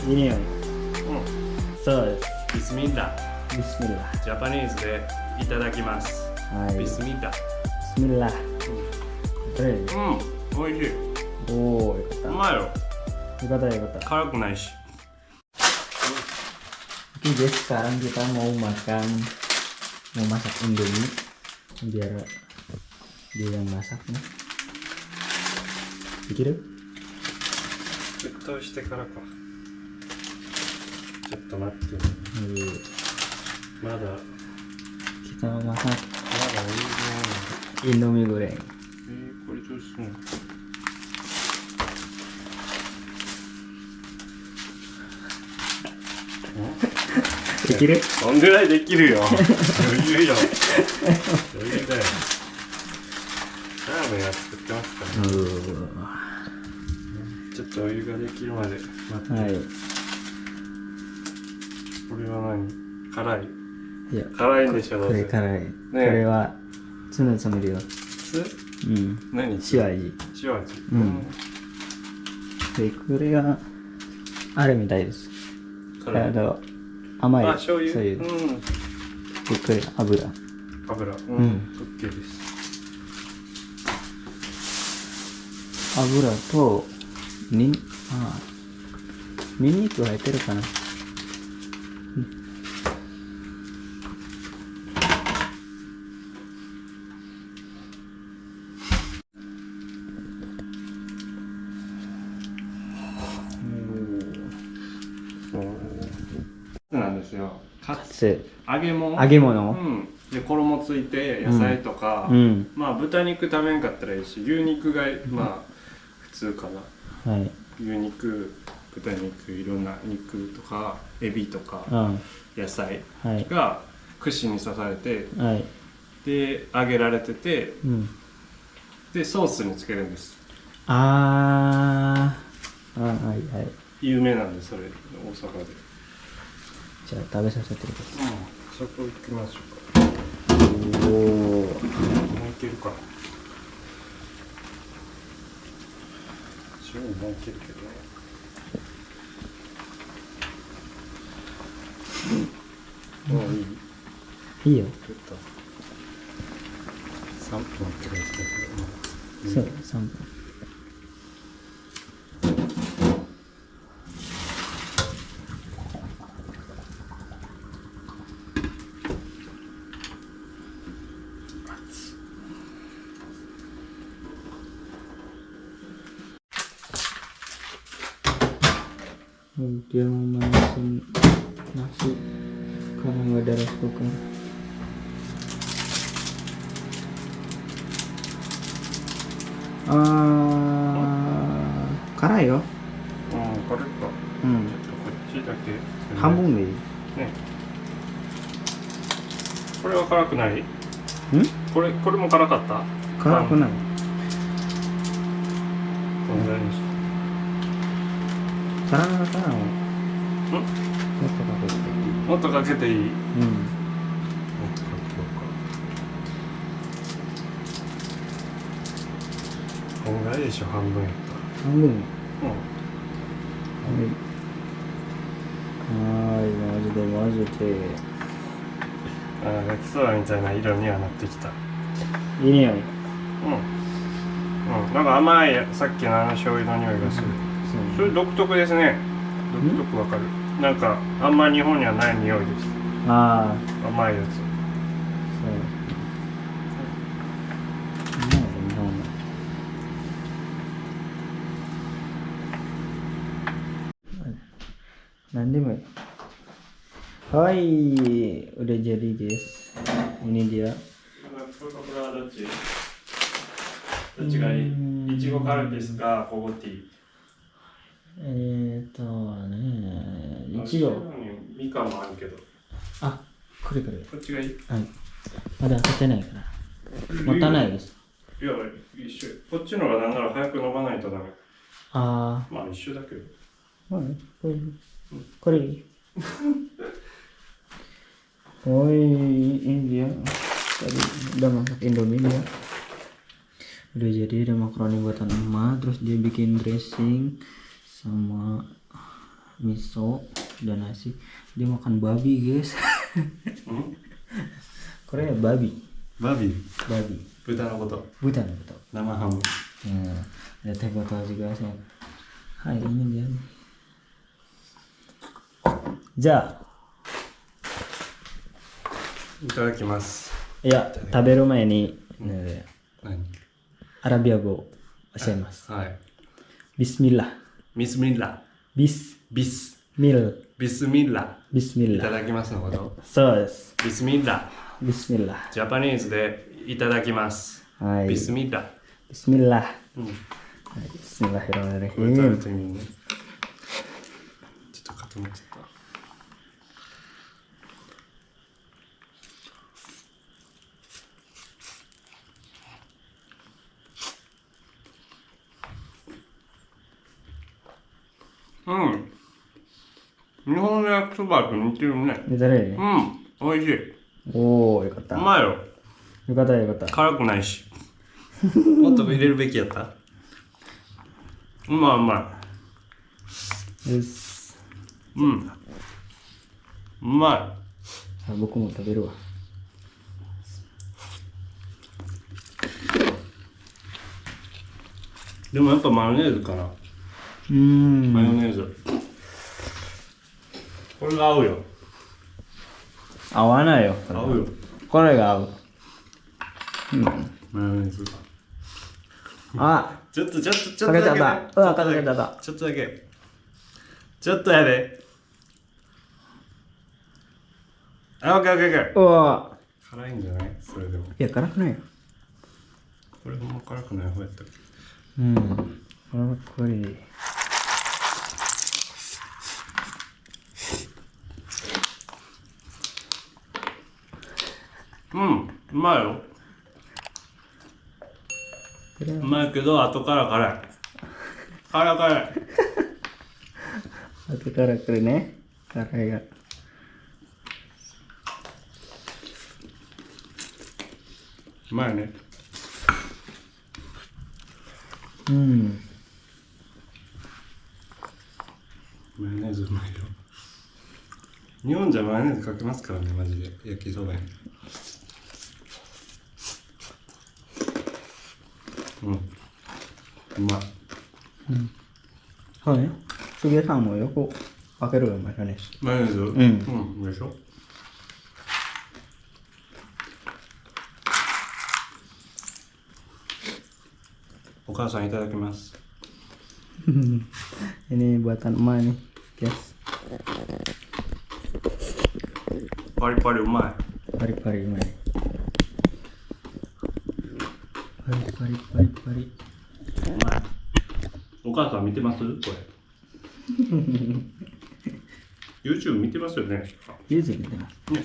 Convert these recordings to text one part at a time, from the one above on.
いい匂い。うん。そうです。ビスミッラ。ビスミッラ。ジャパニーズでいただきます。はい。ビスミッラ。ビスミッラ。これ。うん、美味しい。おー、よかった。うまいよ。よかったよかった.辛くないし. Oke guys, sekarang kita mau masak Indomie biar dia yang masak nih. Pikir? 沸騰してからか。ちょっと待って。まだ Kita mau masak まだお湯が Indomie goreng. これどうすんの？できる？そんぐらいできるよ。余裕よ。余裕だよ。ラーメンは作ってますからね。ちょっとお湯ができるまで待って。はい。これは何？辛い？いや、辛いんでしょ、これ辛い。これはツナつむるよ。酢？うん。何？塩味。塩味。うん。で、これがあれみたいです。辛い。甘い。あ、醤油。そういう。うん。で、これ油。油。うん。うん。OK です。油とニンニク入ってるかな。なんですよ。カツ。揚げ物。揚げ物。うん。で衣ついて野菜とか、うん、まあ豚肉食べんかったらいいし、牛肉がまあ普通かな。はい。牛肉、豚肉、いろんな肉とかエビとか、野菜が串に刺されて、はい、で揚げられてて、うん、でソースにつけるんです。はいはい。有名なんでそれ大阪で。じゃあ食べさせてください。そこ行きましょうか。おお。もういけるか。塩もいけるけどね。もういい？いいよ。ちょっと3分って書いてたけど、そう、3分。Dia mau manasin nasi karena nggak ada rice cooker. Karai yo. これか。うん。ちょっとこっちだけ。半分でいい。ね。これは辛くない？これも辛かった？辛くない。こんぐらいにして。辛かったらもっとかけていい？うん。もっとかけようか。こんぐらいでしょ、半分やったら。半分。マジで。焼きそばみたいな色にはなってきた。いい匂い。なんか甘い、さっきの醤油の匂いがする。それ独特ですね。独特わかる。なんかあんま日本にはない匂いです。甘いやつ。そう。Nanti Mbak. Hai, udah jadi guys. Ini dia. どっちがいい？いちごカルピスかコゴティ。いちご。みかんもあるけど。あ、こっちがいい？はい。まだ開けてないから。持たないです。いや、一緒。こっちのがなんなら早く飲まないとダメ。まあ一緒だけど。これいい。ini dia tadi udah masak Indomie dia udah jadi, ada makaroni buatan emak, terus dia bikin dressing sama miso dan nasi. Dia makan babi guys. Korea babi. Babi. Babi. 豚のこと。 Bukan betul. 生ハム。 Ada teh botol juga saya. Hai ini dia. Ja. いただきます。いや、食べる前に、何？アラビア語を教えます。はい。ビスミッラ。ビスミッラ。ビスビス。ミル。ビスミッラ。ビスミッラ。いただきますのこと。そうです。ビスミッラ。ビスミッラ。ジャパニーズでいただきます。はい。ビスミッラ。ビスミッラ。うん。はい、ビスミッラヒロナルヒこれ食べーム。てみるね。ちょっと固まっちゃった。うん。日本の焼きそばと似てるね。似てるね。うん。美味しい。おー、よかった。うまいよ。よかったよかった。辛くないし。もっと入れるべきやった。うまいうまです。い。うん。うまあ、僕も食べるわ。い。でもやっぱマヨネーズかな。マヨネーズ。これが合うよ。合わないよ。合うよ。これが合う。マヨネーズが。あ、ちょっとかけちゃった。だけね。かけちゃった。ちょっとだけ。ちょっとやで。あ、オッケーオッケーオッケー。うわ。辛いんじゃない？それでも。いや、辛くないよ。これほんま辛くない方やったっけ？うん。これ。うん、うまいよ。うまいけど、後から辛い。辛い。後から来るね。辛いが。うまいね。うん。マヨネーズうまいよ。日本じゃマヨネーズかけますからね、マジで。焼きそばに。うん。うまい。そうね。杉江さんもよくかけるよ、マヨネーズ。マヨネーズ？うんでしょ？お母さんいただきます。Ini buatan emak nih, guys. パリパリうまい。パリパリうまい。パリパリパリパリ。うまい。お母さん見てますこれ。YouTube 見てますよね。ユーズ見てます。ね。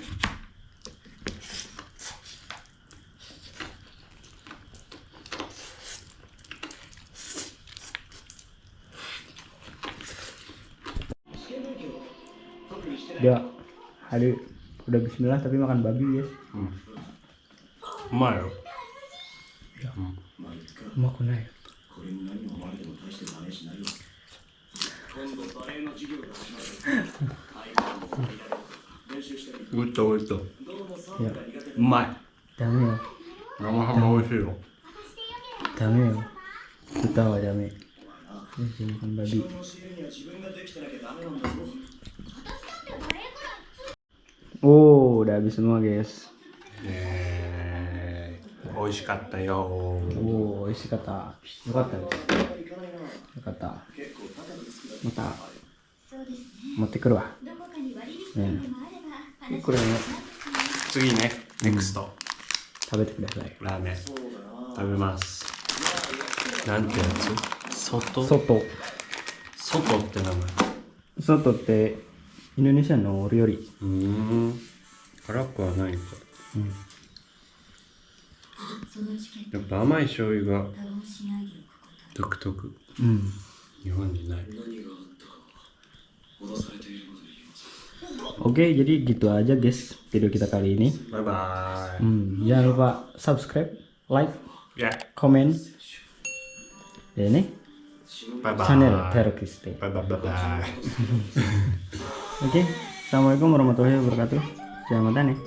Dia, aduh, udah bismillah tapi makan babi guys. うまいよ。うまくない。グッドグッド。いや、うまい。ダメよ。生ハム美味しいよ。ダメよ。豚はダメ。makan babi. Oh, udah habis semua guys. 美味しかったよ。おー、美味しかった。よかったです。よかった。また持ってくるわ。これね、次ね、NEXT。食べてください。ラーメン。食べます。なんてやつ？外外って名前。外ってインドネシアのお料理。辛くはないか。うん。やっぱ甘い醤油が独特。うん。日本にない。Oke, jadi gitu aja guys video kita kali ini. Bye bye. Jangan lupa subscribe, like, Ya. comment, dan ini Bye bye. channel Terokiste. Bye bye bye bye. Oke, Assalamualaikum warahmatullahi wabarakatuh. Jangan nih.